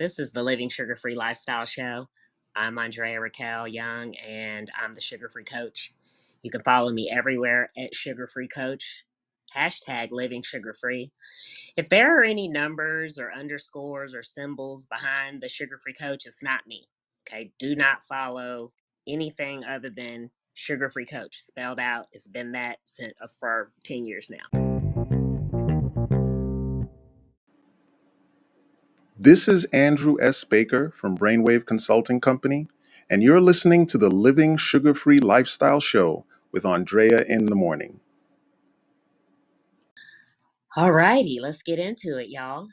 This is the Living Sugar Free Lifestyle Show. I'm Andrea Raquel Young, and I'm the Sugar Free Coach. You can follow me everywhere at Sugar Free Coach, hashtag Living Sugar Free. If there are any numbers or underscores or symbols behind the Sugar Free Coach, it's not me. Okay, do not follow anything other than Sugar Free Coach, spelled out. It's been that since for 10 years now. This is Andrew S. Baker from Brainwave Consulting Company, and you're listening to the Living Sugar Free Lifestyle Show with Andrea in the morning. All righty, let's get into it, y'all.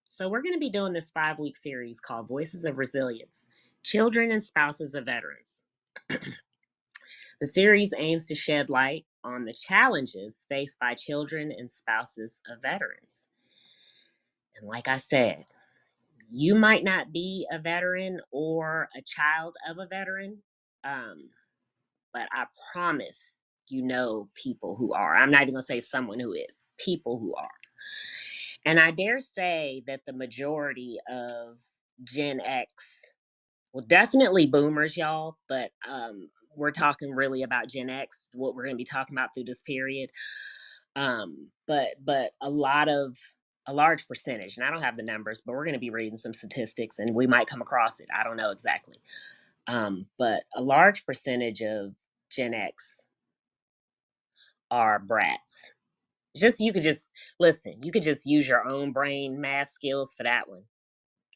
So we're going to be doing this 5-week series called Voices of Resilience, Children and Spouses of Veterans. The series aims to shed light on the challenges faced by children and spouses of veterans. And like I said, you might not be a veteran or a child of a veteran, but I promise you know people who are. I'm not even going to say someone who is, people who are. And I dare say that the majority of Gen X, well, definitely boomers, y'all, but we're talking really about Gen X, what we're going to be talking about through this period. But a large percentage, and I don't have the numbers, but we're going to be reading some statistics and we might come across it. I don't know exactly. But a large percentage of Gen X are brats. You could just listen, you could just use your own brain math skills for that one.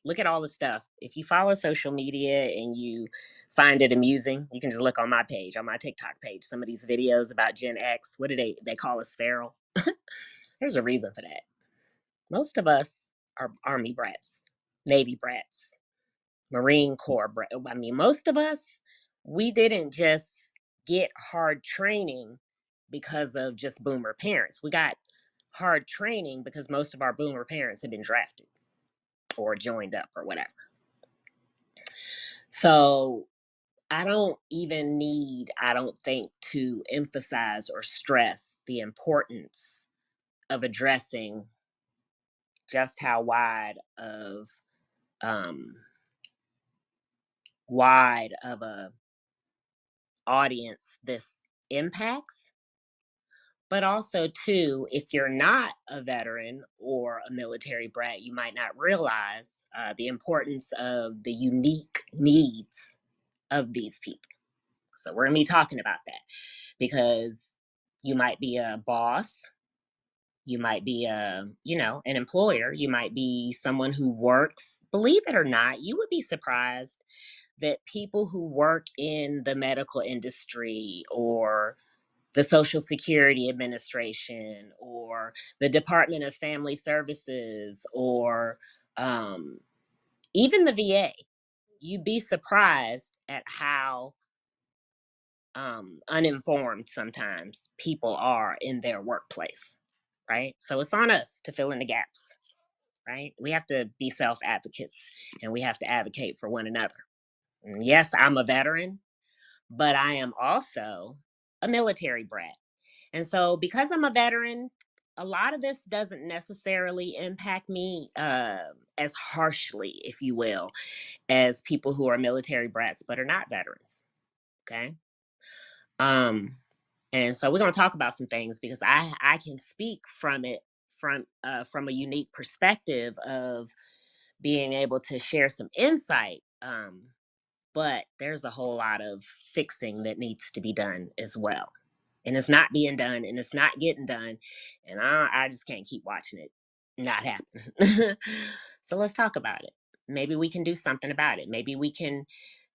Look at all the stuff. If you follow social media and you find it amusing, you can just look on my page, on my TikTok page, some of these videos about Gen X. What do they call us, feral? There's a reason for that. Most of us are Army brats, Navy brats, Marine Corps brats. I mean, most of us, we didn't just get hard training because of just boomer parents. We got hard training because most of our boomer parents had been drafted or joined up or whatever. So I don't even need, I don't think, to emphasize or stress the importance of addressing just how um, wide of a audience this impacts. But also, too, if you're not a veteran or a military brat, you might not realize the importance of the unique needs of these people. So we're going to be talking about that because you might be a boss, you might be an employer, you might be someone who works. Believe it or not, you would be surprised that people who work in the medical industry or the Social Security Administration or the Department of Family Services or even the VA, you'd be surprised at how uninformed sometimes people are in their workplace, right? So it's on us to fill in the gaps, right? We have to be self advocates and we have to advocate for one another. And yes, I'm a veteran, but I am also a military brat. And so, because I'm a veteran, a lot of this doesn't necessarily impact me as harshly, if you will, as people who are military brats but are not veterans. Okay. Um, and so we're going to talk about some things because I can speak from it from a unique perspective of being able to share some insight. But there's a whole lot of fixing that needs to be done as well, and it's not being done, and it's not getting done, and I just can't keep watching it not happen. So let's talk about it. Maybe we can do something about it. Maybe we can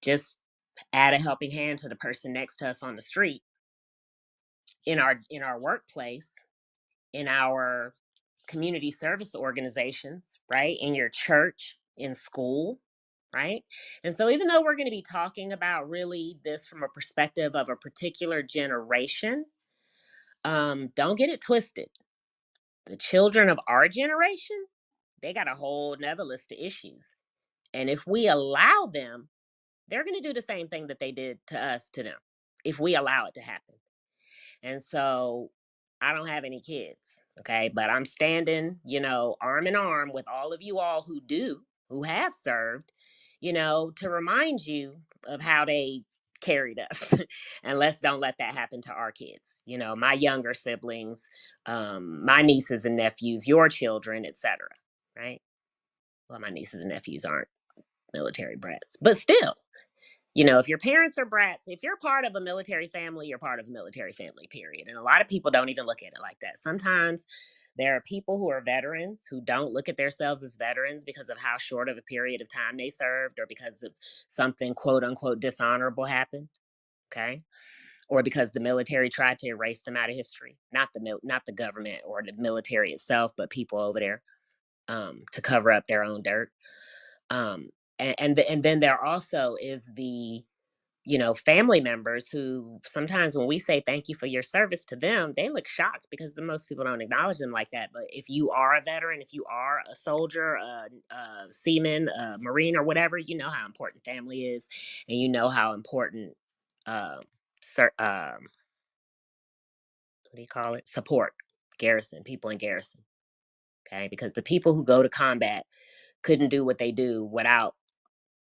just add a helping hand to the person next to us on the street, in our workplace, in our community service organizations, right? In your church, in school, right? And so even though we're going to be talking about really this from a perspective of a particular generation, don't get it twisted. The children of our generation, they got a whole nother list of issues. And if we allow them, they're going to do the same thing that they did to us to them, if we allow it to happen. And so I don't have any kids, okay? But I'm standing, arm in arm with all of you all who do. who have served, to remind you of how they carried us. And let's don't let that happen to our kids. My younger siblings, my nieces and nephews, your children, etc. Right? Well, my nieces and nephews aren't military brats, but still, if your parents are brats, if you're part of a military family, you're part of a military family, period. And a lot of people don't even look at it like that. Sometimes there are people who are veterans who don't look at themselves as veterans because of how short of a period of time they served, or because of something quote unquote dishonorable happened. Okay. Or because the military tried to erase them out of history, not the government or the military itself, but people over there, to cover up their own dirt. Um, and then there also is the family members who sometimes when we say thank you for your service to them, they look shocked because the most people don't acknowledge them like that. But if you are a veteran, if you are a soldier, a seaman, a Marine, or whatever, you know how important family is, and you know how important, uh, what do you call it? Support, garrison, people in garrison. Okay, because the people who go to combat couldn't do what they do without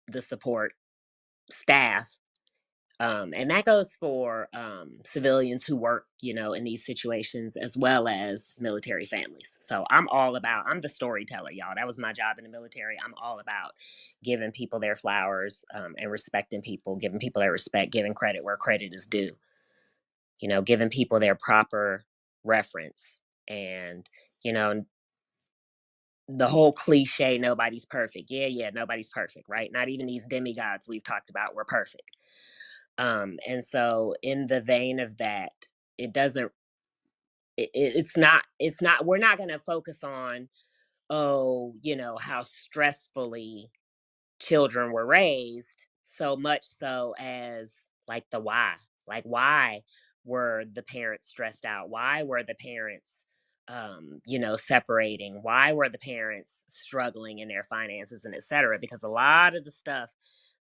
the support staff. And that goes for civilians who work, in these situations, as well as military families. So I'm the storyteller, y'all. That was my job in the military. I'm all about giving people their flowers, and respecting people, giving people their respect, giving credit where credit is due, giving people their proper reference. And, you know, the whole cliche, nobody's perfect. Yeah, yeah, nobody's perfect, right? Not even these demigods we've talked about were perfect. And so in the vein of that, it doesn't it's not we're not going to focus on, oh, how stressfully children were raised, so much so as like the why. Like, why were the parents stressed out? Why were the parents separating? Why were the parents struggling in their finances, and etc.? Because a lot of the stuff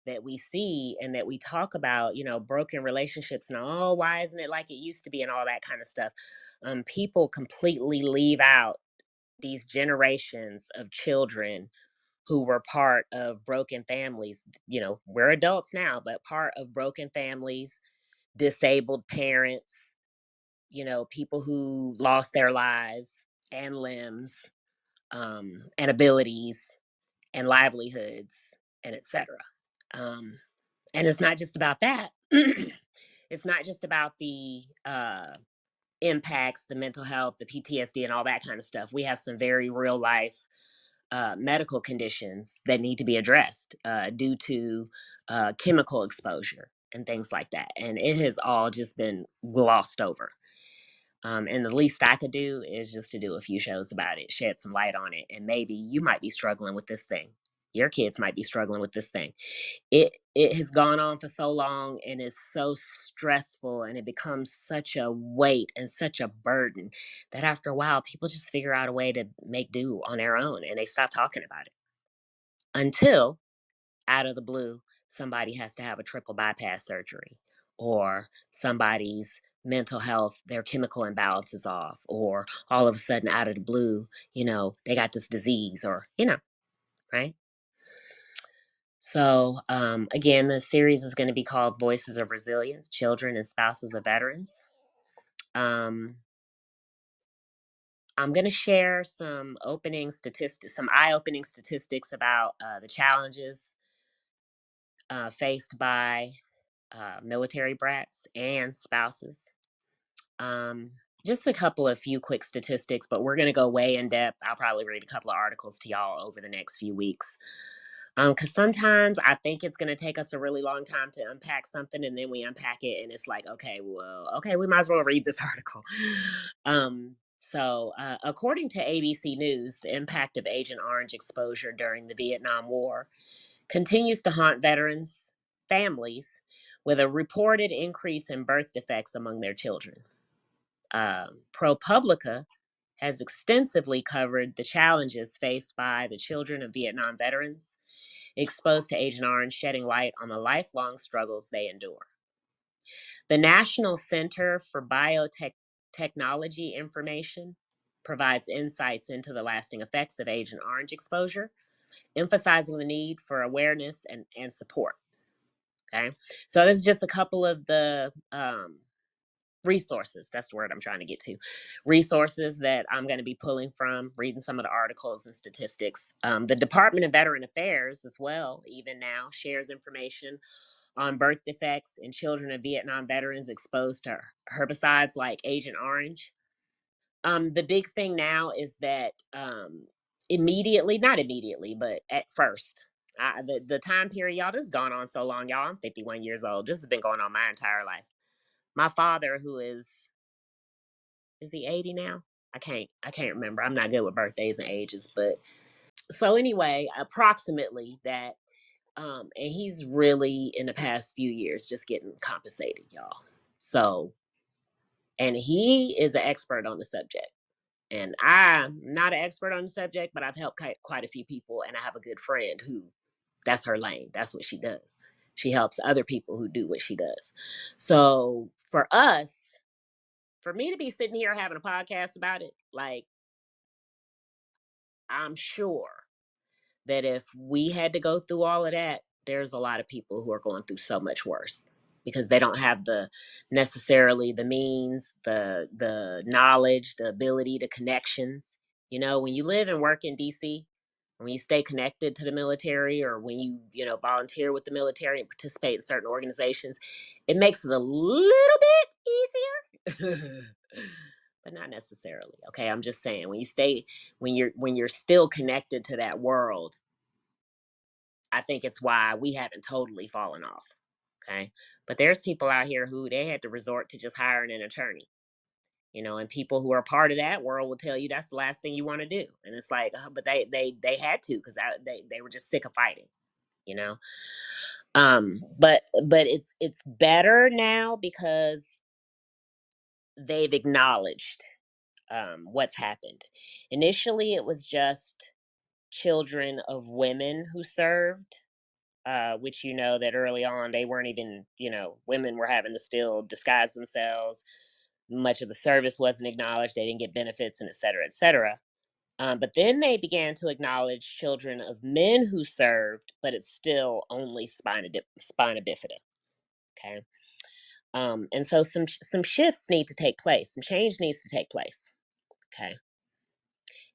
that we see and that we talk about, broken relationships and, oh, why isn't it like it used to be, and all that kind of stuff, people completely leave out these generations of children who were part of broken families. We're adults now, but part of broken families, disabled parents, people who lost their lives and limbs, and abilities and livelihoods, and etc. Um, and it's not just about that. It's not just about the impacts, the mental health, the PTSD, and all that kind of stuff. We have some very real life medical conditions that need to be addressed, due to chemical exposure and things like that. And it has all just been glossed over. And the least I could do is just to do a few shows about it, shed some light on it, and maybe you might be struggling with this thing. Your kids might be struggling with this thing. It has gone on for so long, and is so stressful, and it becomes such a weight and such a burden that after a while people just figure out a way to make do on their own, and they stop talking about it, until out of the blue somebody has to have a triple bypass surgery, or somebody's mental health, their chemical imbalance is off, or all of a sudden out of the blue, they got this disease, or right. So, again, the series is going to be called Voices of Resilience: Children and Spouses of Veterans. Um, I'm going to share some eye-opening statistics about the challenges faced by military brats and spouses. Um, just a few quick statistics, but we're going to go way in depth. I'll probably read a couple of articles to y'all over the next few weeks. Because sometimes I think it's going to take us a really long time to unpack something, and then we unpack it, and it's like, okay, well, okay, we might as well read this article. According to ABC News, the impact of Agent Orange exposure during the Vietnam War continues to haunt veterans' families, with a reported increase in birth defects among their children. ProPublica has extensively covered the challenges faced by the children of Vietnam veterans exposed to Agent Orange, shedding light on the lifelong struggles they endure. The National Center for Biotechnology Information provides insights into the lasting effects of Agent Orange exposure emphasizing the need for awareness and support. Okay. So this is just a couple of the resources. That's the word I'm trying to get to. Resources that I'm going to be pulling from, reading some of the articles and statistics. The Department of Veteran Affairs, as well, even now, shares information on birth defects in children of Vietnam veterans exposed to herbicides like Agent Orange. The big thing now is that immediately, not immediately, but at first, the time period, y'all, this has gone on so long, y'all. I'm 51 years old. This has been going on my entire life. My father, who is he 80 now? I can't remember. I'm not good with birthdays and ages, but so anyway, approximately that. And he's really in the past few years just getting compensated, y'all. So, and he is an expert on the subject. And I'm not an expert on the subject, but I've helped quite a few people. And I have a good friend who that's her lane. That's what she does. She helps other people who do what she does. So for us, for me to be sitting here having a podcast about it, like, I'm sure that if we had to go through all of that, there's a lot of people who are going through so much worse because they don't have the necessarily the means, the knowledge, the ability, the connections. You know, when you live and work in DC, when you stay connected to the military or when you volunteer with the military and participate in certain organizations, it makes it a little bit easier. But not necessarily. Okay, I'm just saying when you're still connected to that world, I think it's why we haven't totally fallen off. Okay. But there's people out here who they had to resort to just hiring an attorney, and people who are part of that world will tell you that's the last thing you want to do. And it's like, but they had to because they were just sick of fighting, you know. But it's better now because they've acknowledged what's happened. Initially, it was just children of women who served, which that early on they weren't even, women were having to still disguise themselves. Much of the service wasn't acknowledged. They didn't get benefits, and et cetera, et cetera. But then they began to acknowledge children of men who served, but it's still only spina bifida. Okay. And so some shifts need to take place. Some change needs to take place. Okay.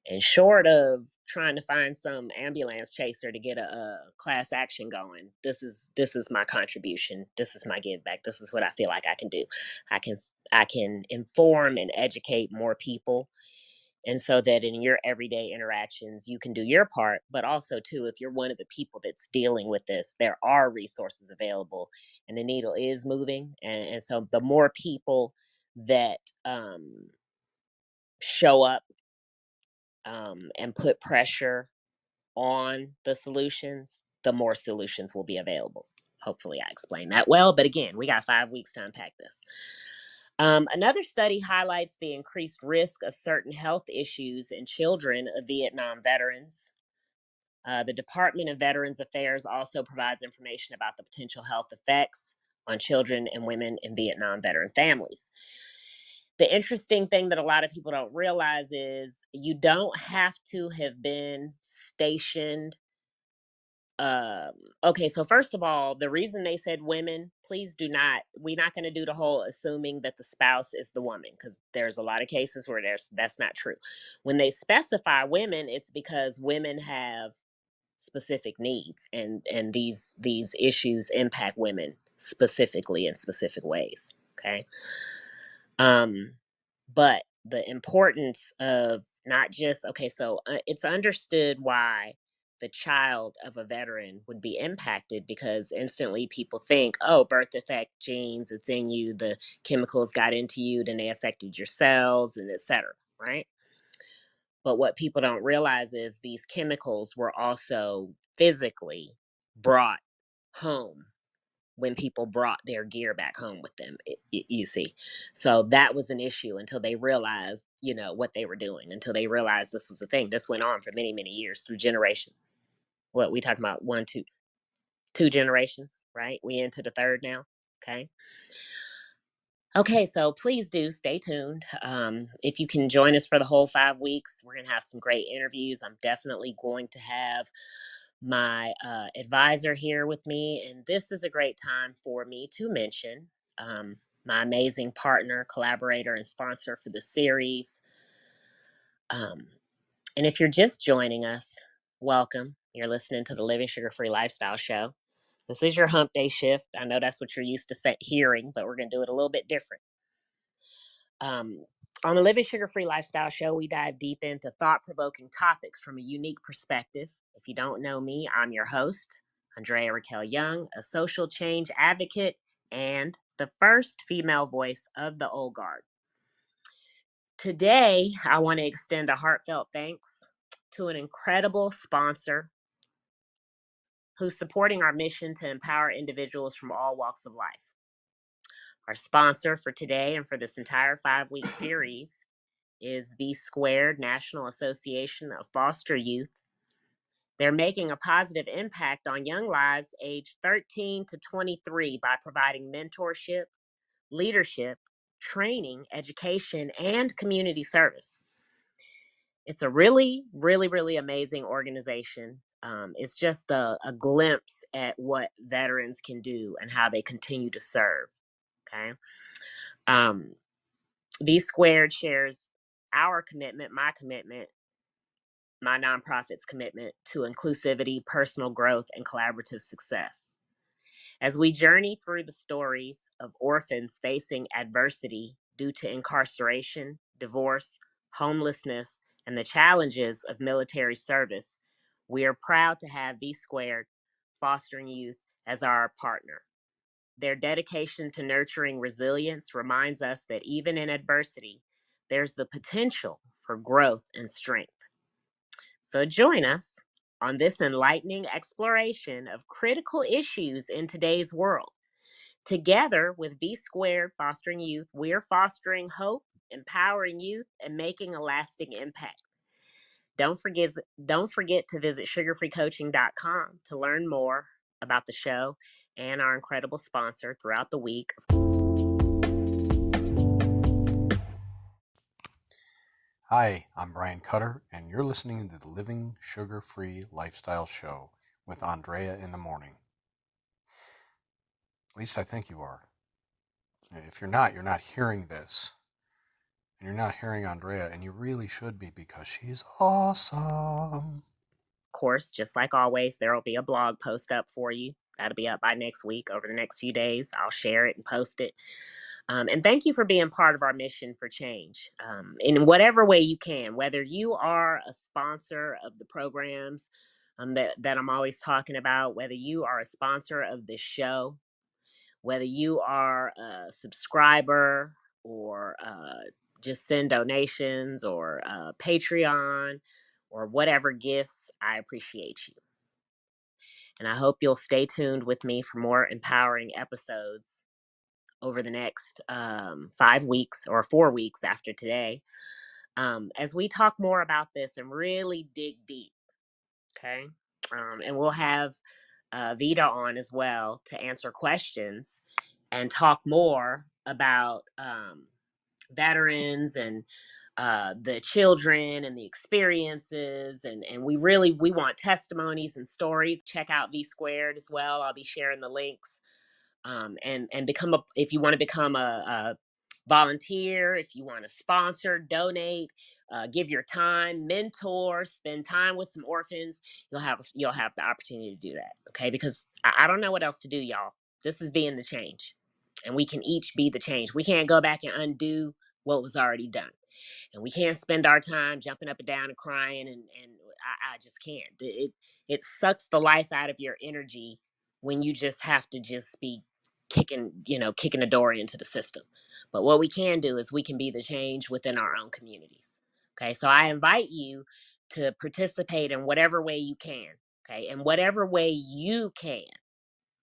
And short of trying to find some ambulance chaser to get a class action going, this is my contribution. This is my give back. This is what I feel like I can do. I can inform and educate more people, and so that in your everyday interactions you can do your part. But also too, if you're one of the people that's dealing with this, there are resources available, and the needle is moving. And so the more people that show up and put pressure on the solutions, the more solutions will be available. Hopefully, I explained that well. But again, we got 5 weeks to unpack this. Another study highlights the increased risk of certain health issues in children of Vietnam veterans. The Department of Veterans Affairs also provides information about the potential health effects on children and women in Vietnam veteran families. The interesting thing that a lot of people don't realize is you don't have to have been stationed. um okay, so first of all, the reason they said women, please do not, we're not going to do the whole assuming that the spouse is the woman, because there's a lot of cases where that's not true. When they specify women, it's because women have specific needs, and these issues impact women specifically in specific ways. Okay. um but the importance of not just, okay, so it's understood why the child of a veteran would be impacted, because instantly people think, oh, birth defect genes, it's in you, the chemicals got into you, then they affected your cells and etc., right? But what people don't realize is these chemicals were also physically brought home when people brought their gear back home with them, you see. So that was an issue until they realized, what they were doing, until they realized this was a thing. This went on for many, many years through generations. What we talking about? One, two generations, right? We into the third now. Okay. Okay, so please do stay tuned. If you can join us for the whole 5 weeks, we're going to have some great interviews. I'm definitely going to have my advisor here with me, and this is a great time for me to mention my amazing partner, collaborator, and sponsor for the series. Um, and if you're just joining us, welcome. You're listening to the Living Sugar Free Lifestyle Show. This is your hump day shift. I know that's what you're used to hearing, but we're going to do it a little bit different. Um, on the Living Sugar Free Lifestyle Show, we dive deep into thought provoking topics from a unique perspective. If you don't know me, I'm your host, Andrea Raquel Young, a social change advocate and the first female voice of the old guard. Today, I want to extend a heartfelt thanks to an incredible sponsor who's supporting our mission to empower individuals from all walks of life. Our sponsor for today and for this entire 5 week series is V Squared National Association of Foster Youth. They're making a positive impact on young lives aged 13 to 23 by providing mentorship, leadership, training, education, and community service. It's a really, really, really amazing organization. It's just a glimpse at what veterans can do and how they continue to serve. Okay. Um, V Squared shares our commitment, my nonprofit's commitment to inclusivity, personal growth, and collaborative success. As we journey through the stories of orphans facing adversity due to incarceration, divorce, homelessness, and the challenges of military service, we are proud to have V Squared Fostering Youth as our partner. Their dedication to nurturing resilience reminds us that even in adversity, there's the potential for growth and strength. So join us on this enlightening exploration of critical issues in today's world. Together with V Squared Fostering Youth, we're fostering hope, empowering youth, and making a lasting impact. Don't forget, don't forget to visit sugarfreecoaching.com to learn more about the show and our incredible sponsor throughout the week. Hi, I'm Brian Cutter, and you're listening to the Living Sugar Free Lifestyle Show with Andrea in the morning. At least I think you are. If you're not hearing this. And you're not hearing Andrea, and you really should be because she's awesome. Of course, just like always, there will be a blog post up for you. That'll be up by next week. Over the next few days, I'll share it and post it. And thank you for being part of our mission for change in whatever way you can, whether you are a sponsor of the programs that I'm always talking about, whether you are a sponsor of this show, whether you are a subscriber or just send donations or Patreon or whatever gifts, I appreciate you. And I hope you'll stay tuned with me for more empowering episodes over the next 5 weeks or 4 weeks after today, as we talk more about this and really dig deep. Okay. And we'll have Vita on as well to answer questions and talk more about veterans and the children and the experiences, and we want testimonies and stories. Check out V Squared as well. I'll be sharing the links, and become a if you want to become a volunteer, if you want to sponsor, donate, give your time, mentor, spend time with some orphans, you'll have the opportunity to do that. Okay, because I don't know what else to do, y'all. This is being the change, and we can each be the change. We can't go back and undo what was already done, and we can't spend our time jumping up and down and crying, and I just can't. It sucks the life out of your energy when you just have to just be kicking a door into the system. But what we can do is we can be the change within our own communities. Okay, so I invite you to participate in whatever way you can. Okay, in whatever way you can.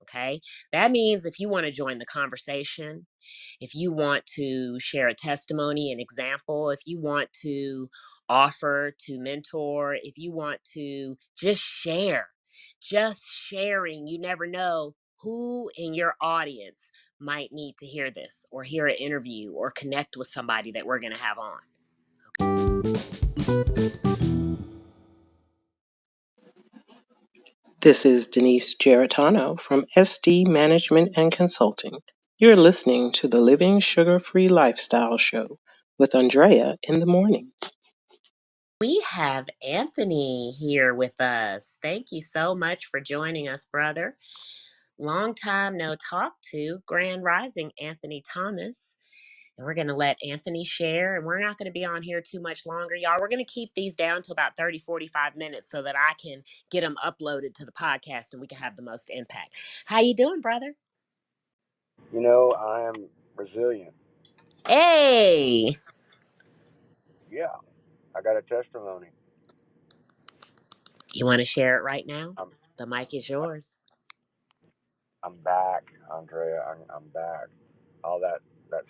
Okay, that means if you want to join the conversation, if you want to share a testimony, an example, if you want to offer to mentor, if you want to just sharing, you never know who in your audience might need to hear this or hear an interview or connect with somebody that we're going to have on. This is Denise Geritano from SD Management and Consulting. You're listening to the Living Sugar Free Lifestyle Show with Andrea in the morning. We have Anthony here with us. Thank you so much for joining us, brother. Long time no talk to. Grand Rising, Anthony Thomas. And we're going to let Anthony share, and we're not going to be on here too much longer, y'all. We're going to keep these down to about 30-45 minutes so that I can get them uploaded to the podcast and we can have the most impact. How you doing, brother? I am resilient. Hey, Yeah, I got a testimony. you want to share it right now? I'm The mic is yours. I'm back, Andrea. I'm back. All that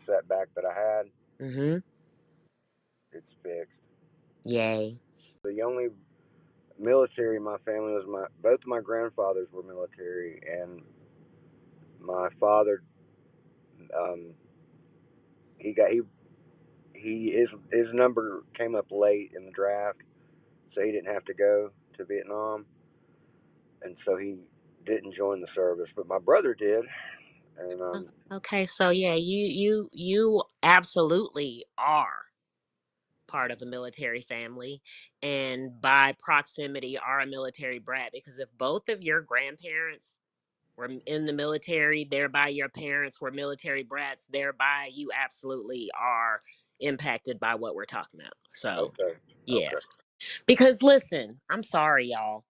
setback that I had, Mm-hmm. it's fixed. Yay. The only military in my family was both of my grandfathers were military, and my father, um, he got his number came up late in the draft, so he didn't have to go to Vietnam, and so he didn't join the service. But my brother did, and Okay, so yeah, you absolutely are part of a military family, and by proximity are a military brat, because if both of your grandparents were in the military, thereby your parents were military brats, thereby you absolutely are impacted by what we're talking about. So okay, yeah, okay. because listen, I'm sorry, y'all.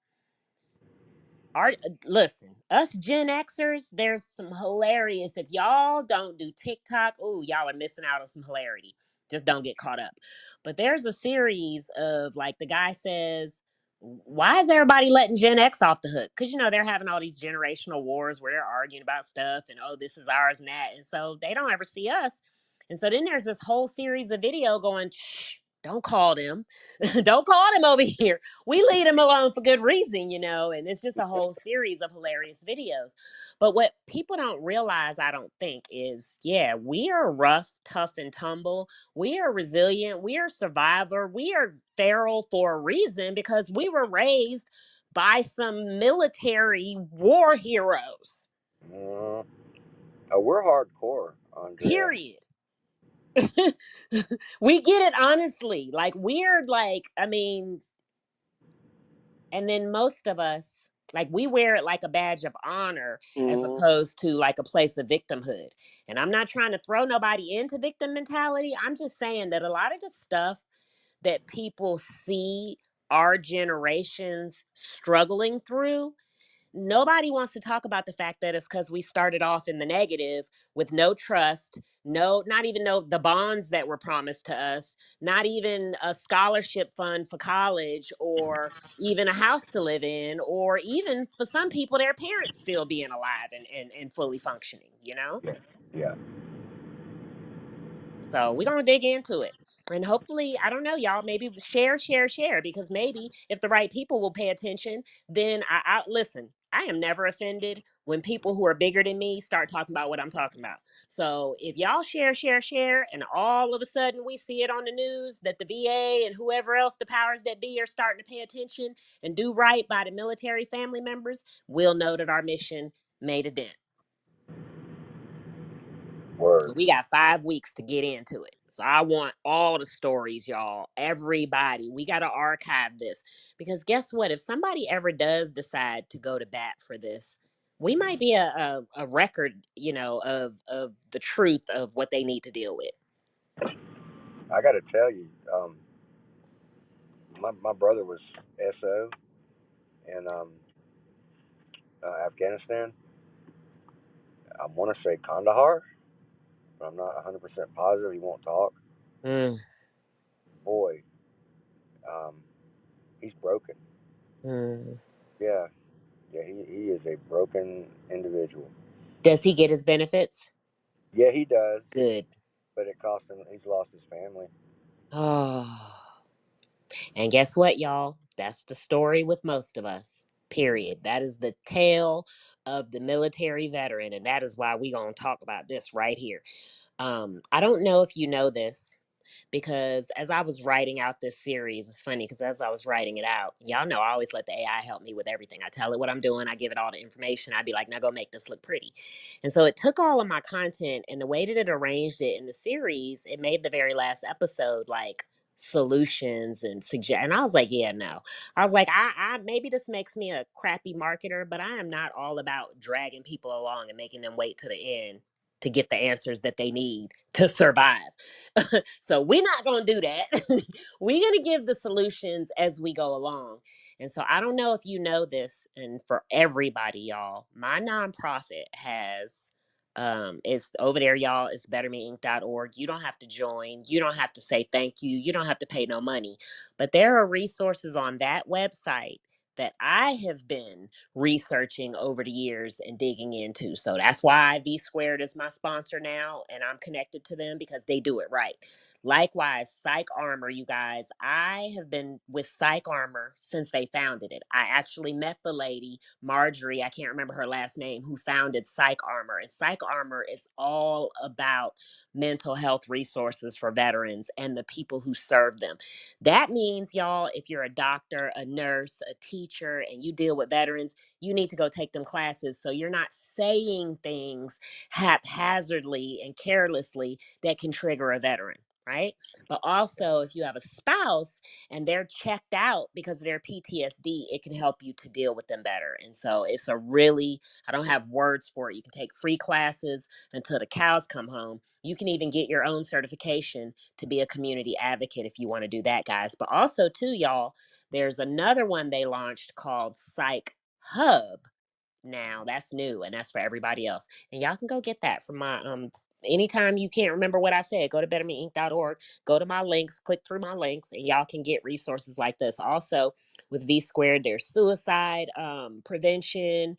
Listen, us Gen Xers, there's some hilarious. If y'all don't do TikTok, oh, y'all are missing out on some hilarity. Just don't get caught up. But there's a series of, like, the guy says, why is everybody letting Gen X off the hook? Because they're having all these generational wars where they're arguing about stuff and, oh, this is ours and that, and so they don't ever see us. And so then there's this whole series of video going, shh, don't call them. Don't call them over here. We leave them alone for good reason. And it's just a whole series of hilarious videos. But what people don't realize, I don't think, is yeah, we are rough, tough, and tumble. We are resilient. We are survivor. We are feral for a reason because we were raised by some military war heroes. Mm. Oh, we're hardcore, Andrea. Period. We get it honestly. Like, we're like, I mean, and then most of us, like, we wear it like a badge of honor as Mm. opposed to like a place of victimhood. And I'm not trying to throw nobody into victim mentality. I'm just saying that a lot of the stuff that people see our generations struggling through, nobody wants to talk about the fact that it's because we started off in the negative with no trust, not even know the bonds that were promised to us, not even a scholarship fund for college, or even a house to live in, or even for some people, their parents still being alive and fully functioning. Yeah, yeah. So we're gonna dig into it. And hopefully, I don't know, y'all, maybe share, because maybe if the right people will pay attention, then I listen. I am never offended when people who are bigger than me start talking about what I'm talking about. So if y'all share, and all of a sudden we see it on the news that the VA and whoever else the powers that be are starting to pay attention and do right by the military family members, we'll know that our mission made a dent. Word. But we got 5 weeks to get into it. So I want all the stories, y'all. Everybody. We got to archive this. Because guess what? If somebody ever does decide to go to bat for this, we might be a record, of the truth of what they need to deal with. I got to tell you, my brother was SO in Afghanistan. I want to say Kandahar, but I'm not 100% positive. He won't talk. Mm, Boy, um, he's broken. mm. Yeah, yeah. He is a broken individual. Does he get his benefits? Yeah, he does, Good. but it cost him. He's lost his family. Oh. And guess what, y'all? That's the story with most of us. period. That is the tale of the military veteran, and that is why we gonna talk about this right here. I don't know if you know this, because as I was writing out this series, it's funny because as I was writing it out, y'all know I always let the AI help me with everything. I tell it what I'm doing, I give it all the information. I'd be like, now go make this look pretty. And so it took all of my content and the way that it arranged it in the series, it made the very last episode like solutions and suggest. And I was like, yeah, no. I was like, I maybe this makes me a crappy marketer, but I am not all about dragging people along and making them wait to the end to get the answers that they need to survive. So we're not going to do that. We're going to give the solutions as we go along. And so I don't know if you know this, and for everybody, y'all, my nonprofit has it's over there, y'all. It's bettermeinc.org. You don't have to join. You don't have to say thank you. You don't have to pay no money. But there are resources on that website that I have been researching over the years and digging into. So that's why V Squared is my sponsor now, and I'm connected to them because they do it right. Likewise, Psych Armor, you guys. I have been with Psych Armor since they founded it. I actually met the lady, Marjorie, I can't remember her last name, who founded Psych Armor. And Psych Armor is all about mental health resources for veterans and the people who serve them. That means, y'all, if you're a doctor, a nurse, a teacher, and you deal with veterans, you need to go take them classes so you're not saying things haphazardly and carelessly that can trigger a veteran. Right. But also, if you have a spouse and they're checked out because of their PTSD, it can help you to deal with them better. And so it's a really, I don't have words for it. You can take free classes until the cows come home. You can even get your own certification to be a community advocate if you want to do that, guys. But also, too, y'all, there's another one they launched called Psych Hub. Now that's new and that's for everybody else. And y'all can go get that from my anytime you can't remember what I said, go to bettermeinc.org, go to my links, click through my links, and y'all can get resources like this. Also, with V Squared, there's suicide prevention,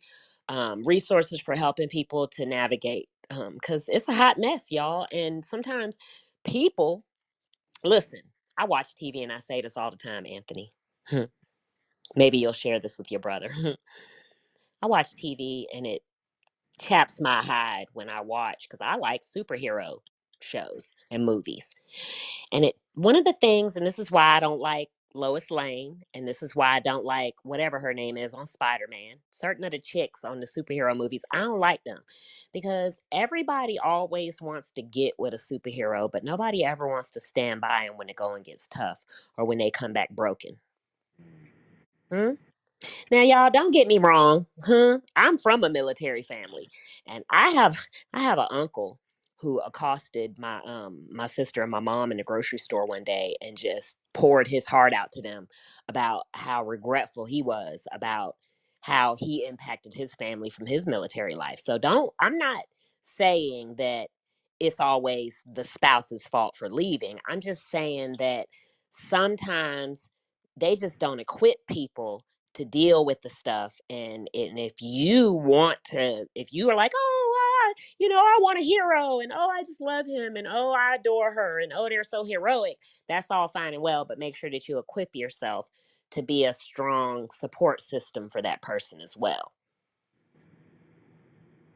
resources for helping people to navigate. Because it's a hot mess, y'all. And sometimes people listen, I watch TV and I say this all the time, Anthony. Maybe you'll share this with your brother. I watch TV and it chaps my hide when I watch because I like superhero shows and movies. And it one of the things, and this is why I don't like Lois Lane, and this is why I don't like whatever her name is on Spider-Man. Certain of the chicks on the superhero movies, I don't like them because everybody always wants to get with a superhero, but nobody ever wants to stand by them when the going gets tough or when they come back broken. Hmm? Now, y'all, don't get me wrong. Huh? I'm from a military family, and I have an uncle who accosted my sister and my mom in the grocery store one day and just poured his heart out to them about how regretful he was about how he impacted his family from his military life. So don't I'm not saying that it's always the spouse's fault for leaving. I'm just saying that sometimes they just don't equip people to deal with the stuff. And if you want to, if you are like, oh, I want a hero, and oh, I just love him, and oh, I adore her, and oh, they're so heroic, that's all fine and well, but make sure that you equip yourself to be a strong support system for that person as well.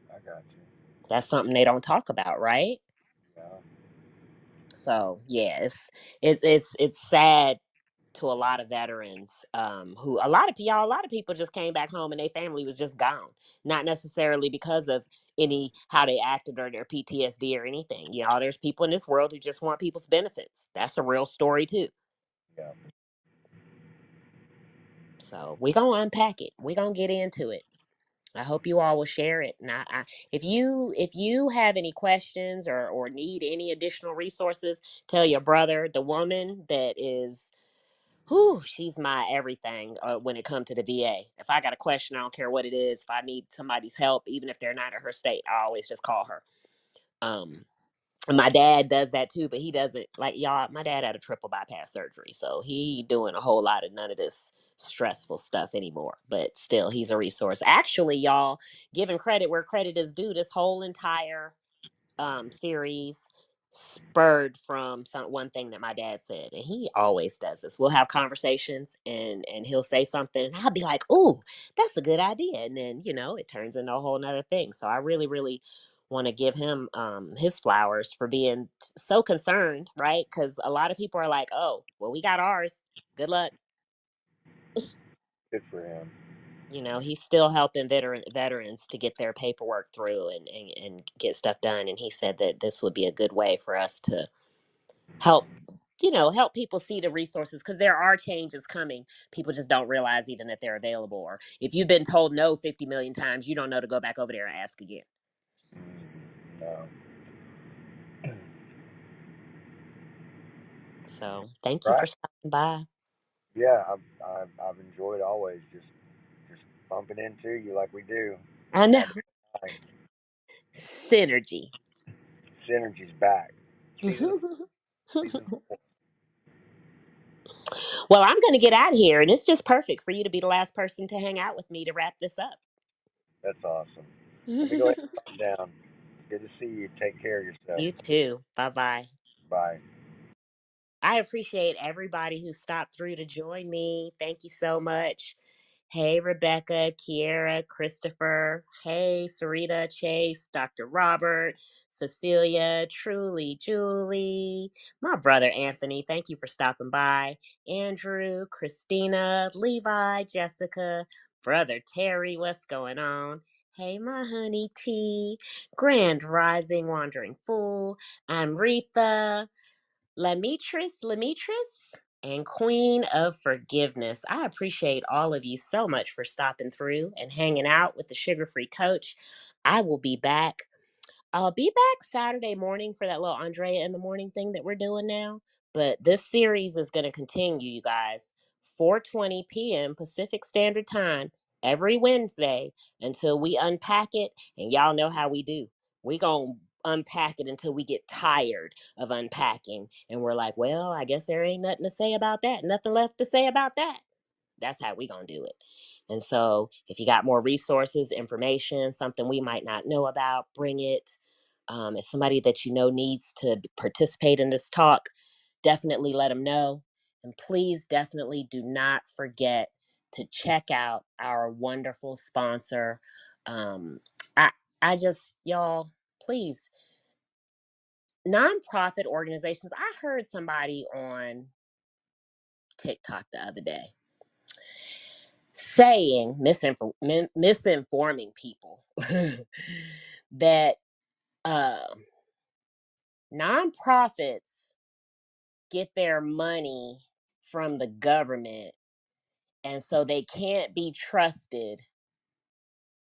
I got you. That's something they don't talk about, right? Yeah. So yeah, it's sad to a lot of veterans, who a lot of people just came back home and their family was just gone, not necessarily because of any how they acted or their PTSD or anything. There's people in this world who just want people's benefits. That's a real story too. Yeah. So we gonna unpack it. We gonna get into it. I hope you all will share it. And if you have any questions or need any additional resources, tell your brother. The woman that is, whew, she's my everything when it comes to the VA. If I got a question, I don't care what it is. If I need somebody's help, even if they're not in her state, I always just call her. Um, and my dad does that too, but he doesn't like y'all. My dad had a triple bypass surgery, so he doing a whole lot of none of this stressful stuff anymore. But still, he's a resource. Actually, y'all, giving credit where credit is due. This whole entire series, spurred from one thing that my dad said, and he always does this. We'll have conversations, and he'll say something, and I'll be like, "Oh, that's a good idea," and then it turns into a whole nother thing. So I really, really want to give him his flowers for being so concerned, right? Because a lot of people are like, "Oh, well, we got ours. Good luck." Good for him. He's still helping veterans to get their paperwork through and get stuff done. And he said that this would be a good way for us to help help people see the resources, because there are changes coming. People just don't realize even that they're available, or if you've been told no 50 million times, you don't know to go back over there and ask again. No. So thank you for Right? stopping by. Yeah, I've enjoyed always just bumping into you like we do. I know. Having time. Synergy. Synergy's back. Season season 4. Well, I'm going to get out of here, and it's just perfect for you to be the last person to hang out with me to wrap this up. That's awesome. Let me go ahead and calm down. Good to see you. Take care of yourself. You too. Bye bye. Bye. I appreciate everybody who stopped through to join me. Thank you so much. Hey, Rebecca, Kiera, Christopher. Hey, Sarita, Chase, Dr. Robert, Cecilia, Truly, Julie, my brother Anthony. Thank you for stopping by. Andrew, Christina, Levi, Jessica, brother Terry. What's going on? Hey, my honey T, Grand Rising Wandering Fool. I'm Retha. Lemetris, and Queen of Forgiveness. I appreciate all of you so much for stopping through and hanging out with the Sugar Free Coach. I will be back. I'll be back Saturday morning for that little Andrea in the morning thing that we're doing now. But this series is going to continue, you guys. 4:20 p.m. Pacific Standard Time every Wednesday until we unpack it. And y'all know how we do. We going to unpack it until we get tired of unpacking. And we're like, well, I guess there ain't nothing to say about that. Nothing left to say about that. That's how we going to do it. And so if you got more resources, information, something we might not know about, bring it. If somebody that you know needs to participate in this talk, definitely let them know. And please definitely do not forget to check out our wonderful sponsor. Um, I, I just, y'all, please, nonprofit organizations. I heard somebody on TikTok the other day saying, misinforming people that uh, nonprofits get their money from the government, and so they can't be trusted.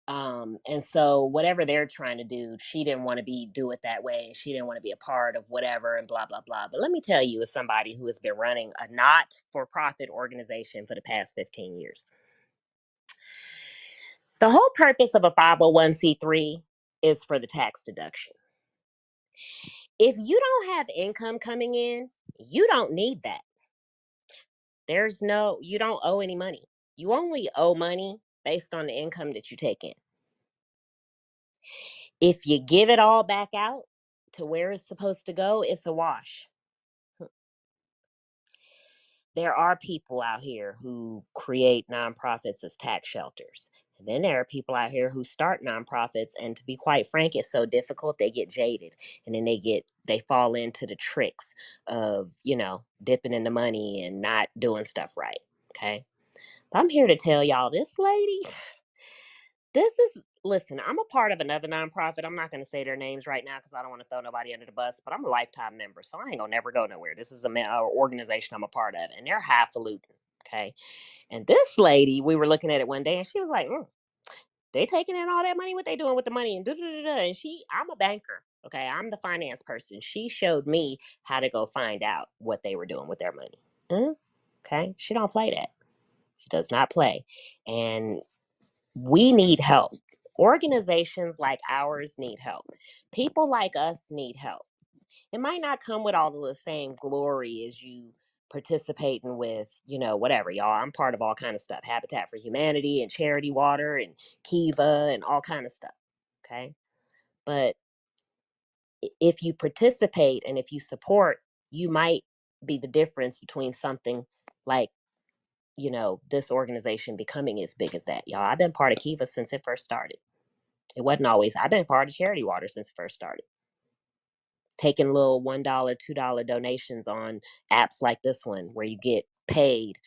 And so whatever they're trying to do, she didn't want to do it that way. She didn't want to be a part of whatever and blah blah blah. But let me tell you, as somebody who has been running a not-for-profit organization for the past 15 years, the whole purpose of a 501c3 is for the tax deduction. If you don't have income coming in, you don't need that. You don't owe any money. You only owe money based on the income that you take in. If you give it all back out to where it's supposed to go, it's a wash. There are people out here who create nonprofits as tax shelters. And then there are people out here who start nonprofits, and to be quite frank, it's so difficult they get jaded, and then they fall into the tricks of, dipping in the money and not doing stuff right. Okay. But I'm here to tell y'all, this lady, listen, I'm a part of another nonprofit. I'm not going to say their names right now because I don't want to throw nobody under the bus, but I'm a lifetime member, so I ain't going to never go nowhere. This is a organization I'm a part of, and they're highfalutin, okay? And this lady, we were looking at it one day, and she was like, they taking in all that money? What they doing with the money? And da-da-da-da. And I'm a banker, okay? I'm the finance person. She showed me how to go find out what they were doing with their money. Okay? She don't play that. She does not play. And we need help. Organizations like ours need help. People like us need help. It might not come with all of the same glory as you participating with, whatever, y'all. I'm part of all kind of stuff. Habitat for Humanity and Charity Water and Kiva and all kind of stuff. Okay. But if you participate and if you support, you might be the difference between something like, this organization becoming as big as that. Y'all, I've been part of Kiva since it first started. It wasn't always, I've been part of Charity Water since it first started. Taking little $1, $2 donations on apps like this one where you get paid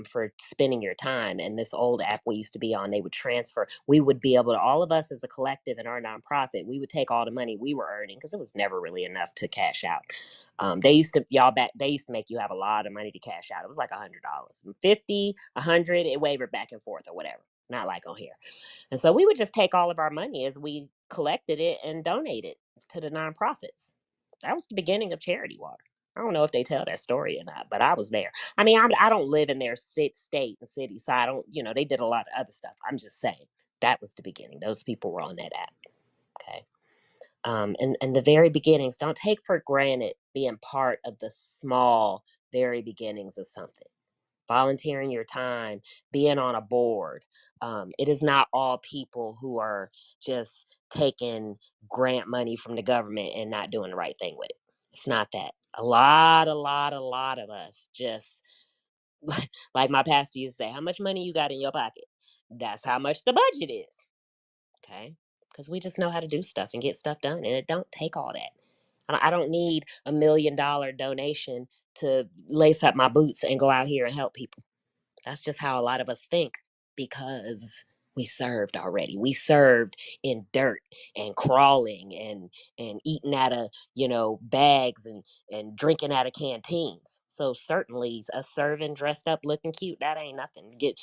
for spending your time. And this old app we used to be on, they would transfer. We would be able to, all of us as a collective in our nonprofit, we would take all the money we were earning because it was never really enough to cash out. They used to make you have a lot of money to cash out. It was like $100, 50, 100, it wavered back and forth or whatever. Not like on here. And so we would just take all of our money as we collected it and donate it to the nonprofits. That was the beginning of Charity Water. I don't know if they tell that story or not, but I was there. I mean, I don't live in their state and city, so I don't, they did a lot of other stuff. I'm just saying that was the beginning. Those people were on that app. Okay. And the very beginnings, don't take for granted being part of the small, very beginnings of something. Volunteering your time, being on a board. It is not all people who are just taking grant money from the government and not doing the right thing with it. It's not that. A lot of us just, like my pastor used to say, how much money you got in your pocket? That's how much the budget is. Okay? Because we just know how to do stuff and get stuff done, and it don't take all that. I don't need $1 million donation to lace up my boots and go out here and help people. That's just how a lot of us think because we served already. We served in dirt and crawling and eating out of, bags and drinking out of canteens. So certainly us serving dressed up looking cute, that ain't nothing. Get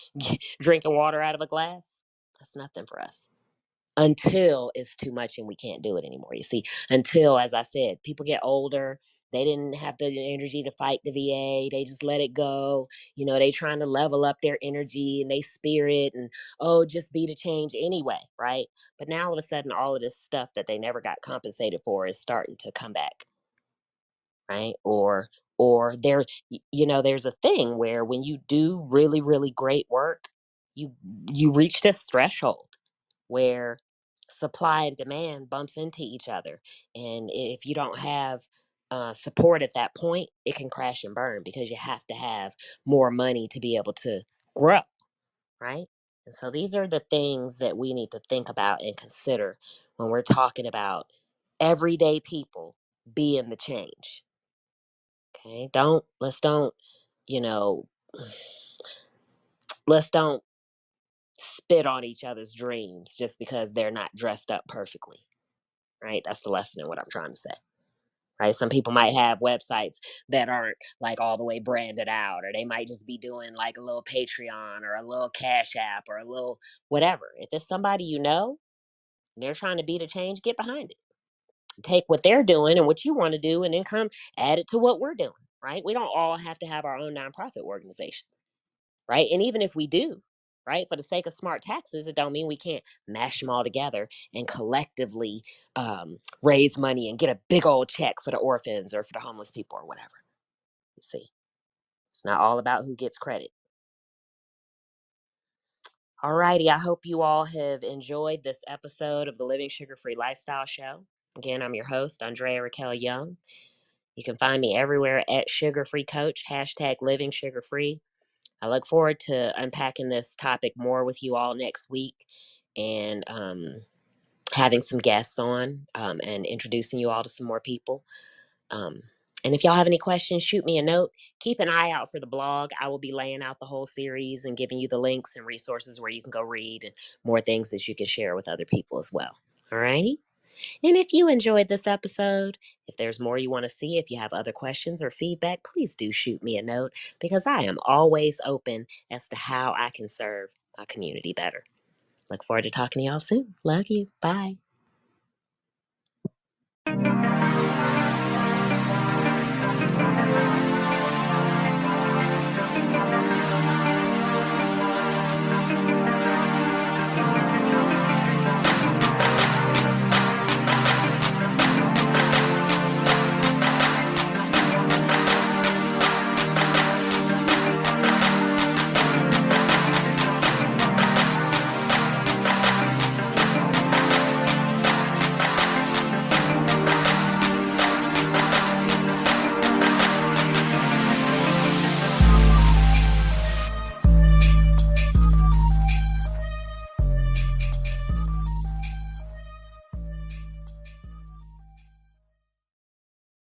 drinking water out of a glass, that's nothing for us until it's too much and we can't do it anymore. You see, until, as I said, people get older, they didn't have the energy to fight the VA. They just let it go. They trying to level up their energy and their spirit and, just be the change anyway, right? But now all of a sudden, all of this stuff that they never got compensated for is starting to come back, right? Or there's a thing where when you do really, really great work, you reach this threshold where supply and demand bumps into each other. And if you don't have support at that point, it can crash and burn because you have to have more money to be able to grow, right? And so these are the things that we need to think about and consider when we're talking about everyday people being the change. Okay? You know, let's don't spit on each other's dreams just because they're not dressed up perfectly. Right? That's the lesson in what I'm trying to say. Right? Some people might have websites that aren't like all the way branded out, or they might just be doing like a little Patreon or a little Cash App or a little whatever. If it's somebody and they're trying to be the change, get behind it. Take what they're doing and what you want to do and then come add it to what we're doing. Right? We don't all have to have our own nonprofit organizations. Right? And even if we do, right, for the sake of smart taxes, it don't mean we can't mash them all together and collectively raise money and get a big old check for the orphans or for the homeless people or whatever. You see, it's not all about who gets credit. All righty, I hope you all have enjoyed this episode of the Living Sugar Free Lifestyle Show. Again, I'm your host, Andrea Raquel Young. You can find me everywhere at Sugar Free Coach, hashtag Living Sugar Free. I look forward to unpacking this topic more with you all next week and having some guests on and introducing you all to some more people. And if y'all have any questions, shoot me a note. Keep an eye out for the blog. I will be laying out the whole series and giving you the links and resources where you can go read and more things that you can share with other people as well. All righty? And if you enjoyed this episode, if there's more you want to see, if you have other questions or feedback, please do shoot me a note because I am always open as to how I can serve my community better. Look forward to talking to y'all soon. Love you. Bye.